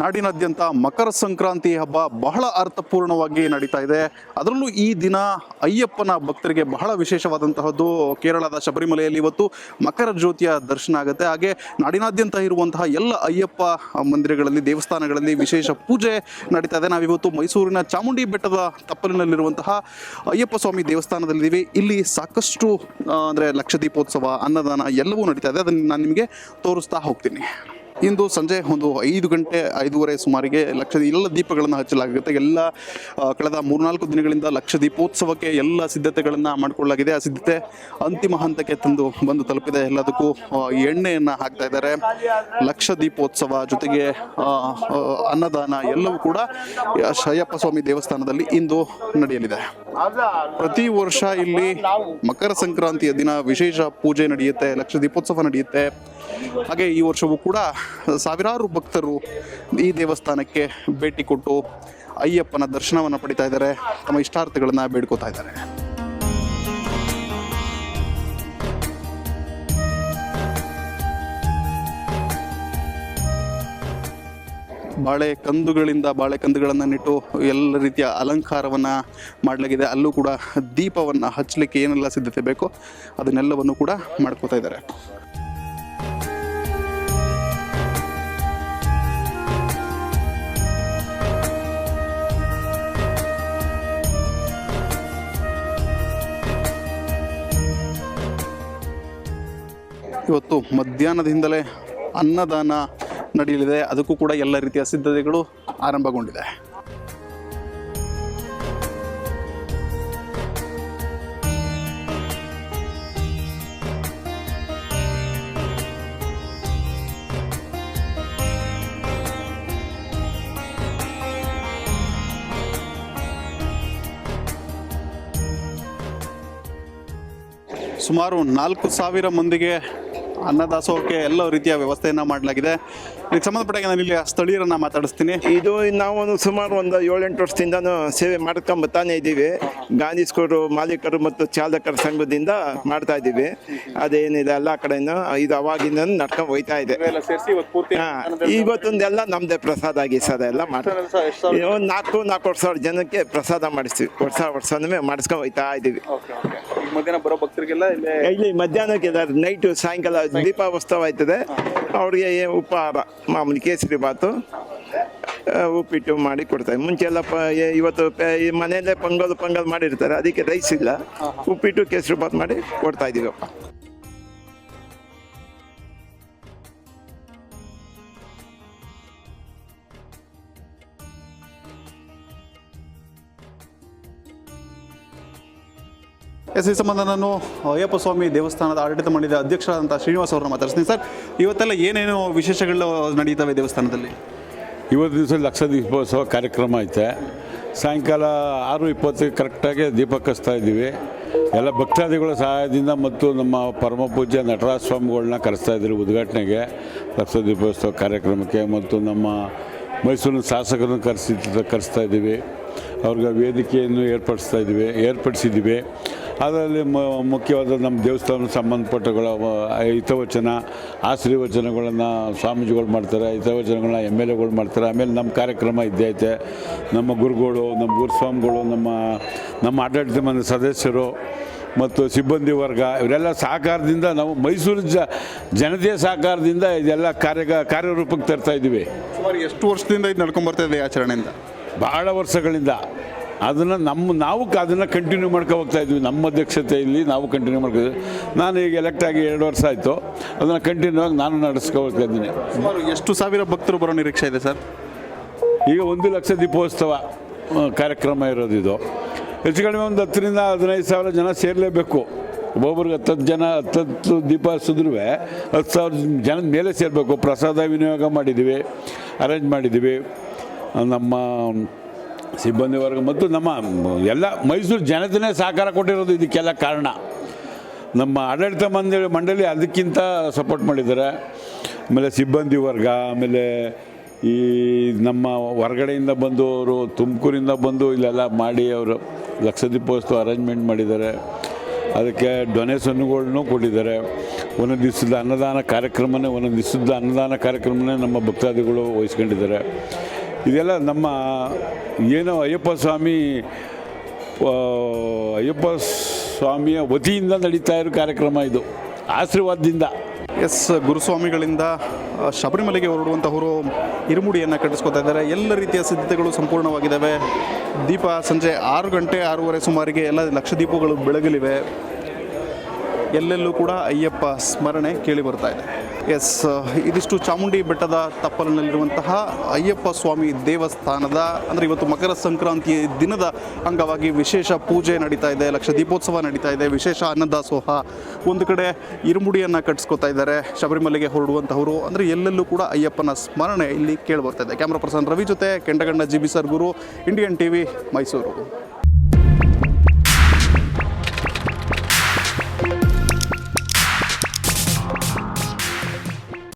ನಾಡಿನಾದ್ಯಂತ ಮಕರ ಸಂಕ್ರಾಂತಿ ಹಬ್ಬ ಬಹಳ ಅರ್ಥಪೂರ್ಣವಾಗಿ ನಡೀತಾ ಇದೆ. ಅದರಲ್ಲೂ ಈ ದಿನ ಅಯ್ಯಪ್ಪನ ಭಕ್ತರಿಗೆ ಬಹಳ ವಿಶೇಷವಾದಂತಹದ್ದು. ಕೇರಳದ ಶಬರಿಮಲೆಯಲ್ಲಿ ಇವತ್ತು ಮಕರ ಜ್ಯೋತಿಯ ದರ್ಶನ ಆಗುತ್ತೆ. ಹಾಗೆ ನಾಡಿನಾದ್ಯಂತ ಇರುವಂತಹ ಎಲ್ಲ ಅಯ್ಯಪ್ಪ ಮಂದಿರಗಳಲ್ಲಿ, ದೇವಸ್ಥಾನಗಳಲ್ಲಿ ವಿಶೇಷ ಪೂಜೆ ನಡೀತಾ ಇದೆ. ನಾವಿವತ್ತು ಮೈಸೂರಿನ ಚಾಮುಂಡಿ ಬೆಟ್ಟದ ತಪ್ಪಲಿನಲ್ಲಿರುವಂತಹ ಅಯ್ಯಪ್ಪ ಸ್ವಾಮಿ ದೇವಸ್ಥಾನದಲ್ಲಿದ್ದೀವಿ. ಇಲ್ಲಿ ಸಾಕಷ್ಟು ಅಂದರೆ ಲಕ್ಷ ದೀಪೋತ್ಸವ, ಅನ್ನದಾನ ಎಲ್ಲವೂ ನಡೀತಾ ಇದೆ. ಅದನ್ನು ನಾನು ನಿಮಗೆ ತೋರಿಸ್ತಾ ಹೋಗ್ತೀನಿ. ಇಂದು ಸಂಜೆ ಒಂದು 5 ಗಂಟೆ 5:30 ಸುಮಾರಿಗೆ ಎಲ್ಲ ದೀಪಗಳನ್ನು ಹಚ್ಚಲಾಗುತ್ತೆ. ಎಲ್ಲ ಕಳೆದ 3-4 ದಿನಗಳಿಂದ ಲಕ್ಷ ದೀಪೋತ್ಸವಕ್ಕೆ ಎಲ್ಲ ಸಿದ್ಧತೆಗಳನ್ನು ಮಾಡಿಕೊಳ್ಳಲಾಗಿದೆ. ಆ ಸಿದ್ಧತೆ ಅಂತಿಮ ಹಂತಕ್ಕೆ ಬಂದು ತಲುಪಿದೆ. ಎಲ್ಲದಕ್ಕೂ ಎಣ್ಣೆಯನ್ನು ಹಾಕ್ತಾ ಇದ್ದಾರೆ. ಲಕ್ಷ ದೀಪೋತ್ಸವ ಜೊತೆಗೆ ಅನ್ನದಾನ ಎಲ್ಲವೂ ಕೂಡ ಅಯ್ಯಪ್ಪ ಸ್ವಾಮಿ ದೇವಸ್ಥಾನದಲ್ಲಿ ಇಂದು ನಡೆಯಲಿದೆ. ಪ್ರತಿ ವರ್ಷ ಇಲ್ಲಿ ಮಕರ ಸಂಕ್ರಾಂತಿಯ ದಿನ ವಿಶೇಷ ಪೂಜೆ ನಡೆಯುತ್ತೆ, ಲಕ್ಷ ದೀಪೋತ್ಸವ ನಡೆಯುತ್ತೆ. ಹಾಗೆ ಈ ವರ್ಷವೂ ಕೂಡ ಸಾವಿರಾರು ಭಕ್ತರು ಈ ದೇವಸ್ಥಾನಕ್ಕೆ ಭೇಟಿ ಕೊಟ್ಟು ಅಯ್ಯಪ್ಪನ ದರ್ಶನವನ್ನು ಪಡಿತಾ ಇದ್ದಾರೆ, ತಮ್ಮ ಇಷ್ಟಾರ್ಥಗಳನ್ನು ಬೇಡ್ಕೋತಾ ಇದ್ದಾರೆ. ಬಾಳೆಕಂದುಗಳನ್ನು ನೆಟ್ಟು ಎಲ್ಲ ರೀತಿಯ ಅಲಂಕಾರವನ್ನು ಮಾಡಲಾಗಿದೆ. ಅಲ್ಲೂ ಕೂಡ ದೀಪವನ್ನು ಹಚ್ಚಲಿಕ್ಕೆ ಏನೆಲ್ಲ ಸಿದ್ಧತೆ ಬೇಕೋ ಅದನ್ನೆಲ್ಲವನ್ನು ಕೂಡ ಮಾಡ್ಕೋತಾ ಇದ್ದಾರೆ. ಇವತ್ತು ಮಧ್ಯಾಹ್ನದಿಂದಲೇ ಅನ್ನದಾನ ನಡೆಯಲಿದೆ. ಅದಕ್ಕೂ ಕೂಡ ಎಲ್ಲ ರೀತಿಯ ಸಿದ್ಧತೆಗಳು ಆರಂಭಗೊಂಡಿದೆ. ಸುಮಾರು 4,000 ಮಂದಿಗೆ ಅನ್ನದಾಸೋಹಕ್ಕೆ ಎಲ್ಲ ರೀತಿಯ ವ್ಯವಸ್ಥೆಯನ್ನು ಮಾಡಲಾಗಿದೆ. ಇದಕ್ಕೆ ಸಂಬಂಧಪಟ್ಟಾಗ ನಾನು ಇಲ್ಲಿ ಸ್ಥಳೀಯರನ್ನು ಮಾತಾಡಿಸ್ತೀನಿ. ಇದು ನಾವು ಸುಮಾರು ಒಂದು 7-8 ವರ್ಷದಿಂದನೂ ಸೇವೆ ಮಾಡ್ಕೊಂಬತ್ತಾನೆ ಇದ್ದೀವಿ. ಗಾಂಧೀಸ್ಕರು ಮಾಲೀಕರು ಮತ್ತು ಚಾಲಕರ ಸಂಘದಿಂದ ಮಾಡ್ತಾ ಇದ್ದೀವಿ. ಅದೇನಿದೆ ಎಲ್ಲ ಕಡೆನೂ ಇದು ಅವಾಗಿಂದ ನಡ್ಕೊಂಡು ಹೋಯ್ತಾ ಇದೆ. ಇವತ್ತೊಂದೆಲ್ಲ ನಮ್ಮದೇ ಪ್ರಸಾದ ಗೀಸಾದ ಎಲ್ಲ ಮಾಡ್ತೀವಿ. 4,000 ಜನಕ್ಕೆ ಪ್ರಸಾದ ಮಾಡಿಸ್ತೀವಿ. ವರ್ಷನೂ ಮಾಡಿಸ್ಕೊಂಡು ಹೋಯ್ತಾ ಇದ್ದೀವಿ. ಇಲ್ಲಿ ಮಧ್ಯಾಹ್ನಕ್ಕೆ ನೈಟು ಸಾಯಂಕಾಲ ದೀಪಾವಸ್ತವ ಆಯ್ತದೆ. ಅವ್ರಿಗೆ ಉಪಹಾರ ಮಾಮೂಲಿ ಕೇಸರಿ ಬಾತು, ಉಪ್ಪಿಟ್ಟು ಮಾಡಿ ಕೊಡ್ತಾರೆ. ಮುಂಚೆಲ್ಲ ಇವತ್ತು ಮನೆಯಲ್ಲೇ ಪೊಂಗಲ್ ಮಾಡಿರ್ತಾರೆ, ಅದಕ್ಕೆ ರೈಸ್ ಇಲ್ಲ, ಉಪ್ಪಿಟ್ಟು ಕೇಸರಿ ಬಾತ್ ಮಾಡಿ ಕೊಡ್ತಾ ಇದೀವಪ್ಪ. ಈ ಸಂಬಂಧ ನಾನು ಅಯ್ಯಪ್ಪ ಸ್ವಾಮಿ ದೇವಸ್ಥಾನದ ಆಡಳಿತ ಮಂಡಳಿಯ ಅಧ್ಯಕ್ಷರಾದಂಥ ಶ್ರೀನಿವಾಸ್ ಅವ್ರನ್ನ ಮಾತಾಡ್ತೀನಿ. ಸರ್, ಇವತ್ತೆಲ್ಲ ಏನೇನು ವಿಶೇಷಗಳು ನಡೀತವೆ ದೇವಸ್ಥಾನದಲ್ಲಿ? ಇವತ್ತು ದಿವಸ ಲಕ್ಷ ದೀಪೋತ್ಸವ ಕಾರ್ಯಕ್ರಮ ಐತೆ. ಸಾಯಂಕಾಲ 6:20 ಕರೆಕ್ಟಾಗಿ ದೀಪ ಹಚ್ತಾ ಇದ್ದೀವಿ. ಎಲ್ಲ ಭಕ್ತಾದಿಗಳ ಸಹಾಯದಿಂದ ಮತ್ತು ನಮ್ಮ ಪರಮ ಪೂಜ್ಯ ನಟರಾಜ ಸ್ವಾಮಿಗಳನ್ನ ಕರೆಸ್ತಾ ಇದ್ದೀವಿ ಉದ್ಘಾಟನೆಗೆ, ಲಕ್ಷ ದೀಪೋತ್ಸವ ಕಾರ್ಯಕ್ರಮಕ್ಕೆ. ಮತ್ತು ನಮ್ಮ ಮೈಸೂರಿನ ಶಾಸಕರನ್ನು ಕರೆಸ್ತಾ ಇದ್ದೀವಿ. ಅವ್ರಿಗೆ ವೇದಿಕೆಯನ್ನು ಏರ್ಪಡಿಸಿದ್ದೀವಿ. ಅದರಲ್ಲಿ ಮುಖ್ಯವಾದ ನಮ್ಮ ದೇವಸ್ಥಾನಕ್ಕೆ ಸಂಬಂಧಪಟ್ಟಗಳ ಹಿತವಚನ, ಆಶೀರ್ವಚನಗಳನ್ನು ಸ್ವಾಮೀಜಿಗಳು ಮಾಡ್ತಾರೆ, ಹಿತವಚನಗಳನ್ನ MLA ಮಾಡ್ತಾರೆ. ಆಮೇಲೆ ನಮ್ಮ ಕಾರ್ಯಕ್ರಮ ಇದ್ದೇ ಐತೆ. ನಮ್ಮ ಗುರುಗಳು, ನಮ್ಮ ಗುರುಸ್ವಾಮಿಗಳು, ನಮ್ಮ ಆಡಳಿತ ಮಂಡಳಿ ಸದಸ್ಯರು ಮತ್ತು ಸಿಬ್ಬಂದಿ ವರ್ಗ ಇವರೆಲ್ಲ ಸಹಕಾರದಿಂದ, ನಾವು ಮೈಸೂರು ಜನತೆಯ ಸಹಕಾರದಿಂದ ಇದೆಲ್ಲ ಕಾರ್ಯರೂಪಕ್ಕೆ ತರ್ತಾ ಇದ್ದೀವಿ. ಸುಮಾರು ಎಷ್ಟು ವರ್ಷದಿಂದ ಇದು ನಡ್ಕೊಂಡ್ಬರ್ತಾ ಇದೆ ಆಚರಣೆಯಿಂದ? ಭಾಳ ವರ್ಷಗಳಿಂದ ನಾವು ಅದನ್ನು ಕಂಟಿನ್ಯೂ ಮಾಡ್ಕೊ ಹೋಗ್ತಾ ಇದ್ವಿ. ನಮ್ಮ ಅಧ್ಯಕ್ಷತೆಯಲ್ಲಿ ನಾವು ಕಂಟಿನ್ಯೂ ಮಾಡ್ಕೊತೀವಿ. ನಾನು ಈಗ ಎಲೆಕ್ಟ್ ಆಗಿ 2 ವರ್ಷ ಆಯಿತು. ಅದನ್ನು ಕಂಟಿನ್ಯೂ ಆಗಿ ನಾನು ನಡೆಸ್ಕೊಳ್ತಾ ಇದ್ದೀನಿ. ಸುಮಾರು ಎಷ್ಟು ಸಾವಿರ ಭಕ್ತರು ಬರೋ ನಿರೀಕ್ಷೆ ಇದೆ ಸರ್? ಈಗ 1 ಲಕ್ಷ ದೀಪೋತ್ಸವ ಕಾರ್ಯಕ್ರಮ ಇರೋದು. ಇದು ಹೆಚ್ಚು ಕಡಿಮೆ ಒಂದು 10,000 ರಿಂದ 15,000 ಜನ ಸೇರಲೇಬೇಕು. ಒಬ್ಬೊಬ್ರಿಗೆ 10 ದೀಪ ಹಚ್ಚಿದ್ರೂ 10,000 ಜನದ ಮೇಲೆ ಸೇರಬೇಕು. ಪ್ರಸಾದ ವಿನಿಯೋಗ ಮಾಡಿದ್ದೀವಿ, ಅರೇಂಜ್ ಮಾಡಿದ್ದೀವಿ. ನಮ್ಮ ಸಿಬ್ಬಂದಿ ವರ್ಗ ಮತ್ತು ನಮ್ಮ ಎಲ್ಲ ಮೈಸೂರು ಜನತೆನೇ ಸಹಕಾರ ಕೊಟ್ಟಿರೋದು. ಇದಕ್ಕೆಲ್ಲ ಕಾರಣ ನಮ್ಮ ಆಡಳಿತ ಮಂಡಳಿ ಅದಕ್ಕಿಂತ ಸಪೋರ್ಟ್ ಮಾಡಿದ್ದಾರೆ. ಆಮೇಲೆ ಸಿಬ್ಬಂದಿ ವರ್ಗ, ಆಮೇಲೆ ಈ ನಮ್ಮ ಹೊರಗಡೆಯಿಂದ ಬಂದು ಅವರು ತುಮಕೂರಿಂದ ಬಂದು ಇಲ್ಲೆಲ್ಲ ಮಾಡಿ ಅವರು ಲಕ್ಷ ದೀಪೋತ್ಸವ ಅರೇಂಜ್ಮೆಂಟ್ ಮಾಡಿದ್ದಾರೆ. ಅದಕ್ಕೆ ಡೊನೇಷನ್ಗಳನ್ನೂ ಕೊಟ್ಟಿದ್ದಾರೆ. ಒಂದೊಂದು ದಿವಸದ ಅನ್ನದಾನ ಕಾರ್ಯಕ್ರಮನೇ ನಮ್ಮ ಭಕ್ತಾದಿಗಳು ವಹಿಸ್ಕೊಂಡಿದ್ದಾರೆ. ಇದೆಲ್ಲ ನಮ್ಮ ಏನು ಅಯ್ಯಪ್ಪ ಸ್ವಾಮಿಯ ವತಿಯಿಂದ ನಡೀತಾ ಇರೋ ಕಾರ್ಯಕ್ರಮ ಇದು, ಆಶೀರ್ವಾದದಿಂದ. ಎಸ್, ಗುರುಸ್ವಾಮಿಗಳಿಂದ ಶಬರಿಮಲೆಗೆ ಹೊರಡುವಂತಹವರು ಇರುಮುಡಿಯನ್ನು ಕಟ್ಟಿಸ್ಕೊತಾ ಇದ್ದಾರೆ. ಎಲ್ಲ ರೀತಿಯ ಸಿದ್ಧತೆಗಳು ಸಂಪೂರ್ಣವಾಗಿದ್ದಾವೆ. ದೀಪ ಸಂಜೆ 6 ಗಂಟೆ 6:30 ಸುಮಾರಿಗೆ ಎಲ್ಲ ಲಕ್ಷ ದೀಪಗಳು ಬೆಳಗಲಿವೆ. ಎಲ್ಲೆಲ್ಲೂ ಕೂಡ ಅಯ್ಯಪ್ಪ ಸ್ಮರಣೆ ಕೇಳಿ ಬರ್ತಾ ಇದೆ. ಎಸ್, ಇದಿಷ್ಟು ಚಾಮುಂಡಿ ಬೆಟ್ಟದ ತಪ್ಪಲಿನಲ್ಲಿರುವಂತಹ ಅಯ್ಯಪ್ಪ ಸ್ವಾಮಿ ದೇವಸ್ಥಾನದ, ಅಂದರೆ ಇವತ್ತು ಮಕರ ಸಂಕ್ರಾಂತಿ ದಿನದ ಅಂಗವಾಗಿ ವಿಶೇಷ ಪೂಜೆ ನಡೀತಾ ಇದೆ, ಲಕ್ಷ ದೀಪೋತ್ಸವ ನಡೀತಾ ಇದೆ, ವಿಶೇಷ ಅನ್ನದಾಸೋಹ. ಒಂದು ಕಡೆ ಇರುಮುಡಿಯನ್ನು ಕಟ್ಟಿಸ್ಕೊತಾ ಇದ್ದಾರೆ ಶಬರಿಮಲೆಗೆ ಹೊರಡುವಂತಹವರು. ಅಂದರೆ ಎಲ್ಲೆಲ್ಲೂ ಕೂಡ ಅಯ್ಯಪ್ಪನ ಸ್ಮರಣೆ ಇಲ್ಲಿ ಕೇಳಿ ಬರ್ತಾ ಇದೆ. ಕ್ಯಾಮ್ರಾ ಪರ್ಸನ್ ರವಿ ಜೊತೆ ಕೆಂಡಗಣ್ಣ GB ಸರ್ ಗುರು, ಇಂಡಿಯನ್ TV, ಮೈಸೂರು.